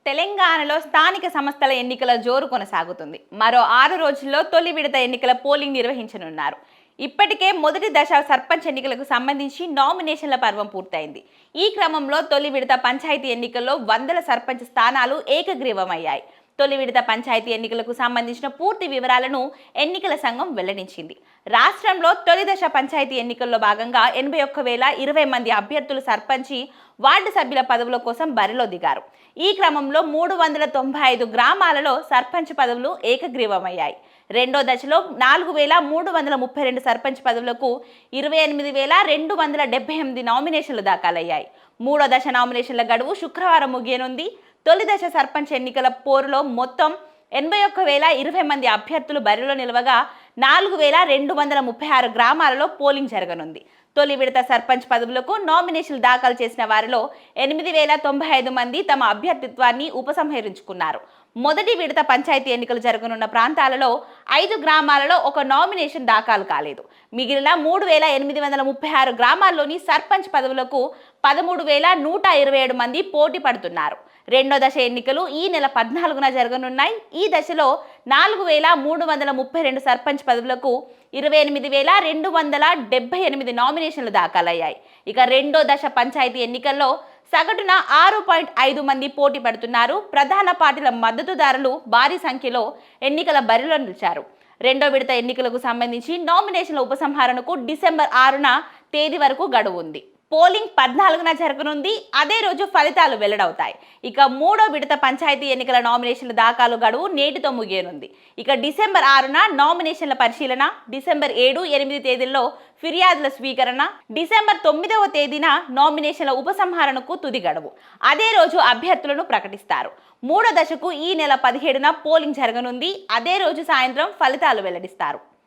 తెలంగాణలో స్థానిక సంస్థల ఎన్నికల జోరు కొనసాగుతుంది. మరో 6 రోజుల్లో తొలి విడత ఎన్నికల పోలింగ్ నిర్వహించనున్నారు. ఇప్పటికే మొదటి దశ సర్పంచ్ ఎన్నికలకు సంబంధించి నామినేషన్ల పర్వం పూర్తయింది. ఈ క్రమంలో తొలి విడత పంచాయతీ ఎన్నికల్లో వందల సర్పంచ్ స్థానాలు ఏకగ్రీవమయ్యాయి. తొలి విడత పంచాయతీ ఎన్నికలకు సంబంధించిన పూర్తి వివరాలను ఎన్నికల సంఘం వెల్లడించింది. రాష్ట్రంలో తొలి దశ పంచాయతీ ఎన్నికల్లో భాగంగా 81,020 మంది అభ్యర్థులు సర్పంచి, వార్డు సభ్యుల పదవుల కోసం బరిలో దిగారు. ఈ క్రమంలో 395 గ్రామాలలో సర్పంచ్ పదవులు ఏకగ్రీవమయ్యాయి. రెండో దశలో 4,332 సర్పంచ్ పదవులకు 28,278 నామినేషన్లు దాఖలయ్యాయి. మూడో దశ నామినేషన్ల గడువు శుక్రవారం ముగియనుంది. తొలి దశ సర్పంచ్ ఎన్నికల పోరులో మొత్తం 81,020 మంది అభ్యర్థులు బరిలో నిలవగా 4,236 గ్రామాలలో పోలింగ్ జరగనుంది. తొలి విడత సర్పంచ్ పదవులకు నామినేషన్లు దాఖలు చేసిన వారిలో 8,095 మంది తమ అభ్యర్థిత్వాన్ని ఉపసంహరించుకున్నారు. మొదటి విడత పంచాయతీ ఎన్నికలు జరగనున్న ప్రాంతాలలో 5 గ్రామాలలో ఒక నామినేషన్ దాఖలు కాలేదు. మిగిలిన 3,836 గ్రామాల్లోని సర్పంచ్ పదవులకు 13,127 మంది పోటీ పడుతున్నారు. రెండో దశ ఎన్నికలు ఈ నెల 14న జరగనున్నాయి. ఈ దశలో 4,332 సర్పంచ్ పదవులకు 28,278 నామినేషన్లు దాఖలయ్యాయి. ఇక రెండో దశ పంచాయతీ ఎన్నికల్లో సగటున 6.5 మంది పోటీ పడుతున్నారు. ప్రధాన పార్టీల మద్దతుదారులు భారీ సంఖ్యలో ఎన్నికల బరిలో నిలిచారు. రెండో విడత ఎన్నికలకు సంబంధించి నామినేషన్ల ఉపసంహరణకు డిసెంబర్ 6న తేదీ వరకు గడువు ఉంది. పోలింగ్ 14న జరగనుంది. అదే రోజు ఫలితాలు వెల్లడవుతాయి. ఇక మూడో విడత పంచాయతీ ఎన్నికల నామినేషన్ల దాఖలు గడువు నేటితో ముగియనుంది. ఇక డిసెంబర్ 6న నామినేషన్ల పరిశీలన, డిసెంబర్ 7, 8 తేదీల్లో ఫిర్యాదుల స్వీకరణ, డిసెంబర్ 9వ తేదీన నామినేషన్ల ఉపసంహరణకు తుది గడువు. అదే రోజు అభ్యర్థులను ప్రకటిస్తారు. మూడో దశకు ఈ నెల 17న పోలింగ్ జరగనుంది. అదే రోజు సాయంత్రం ఫలితాలు వెల్లడిస్తారు.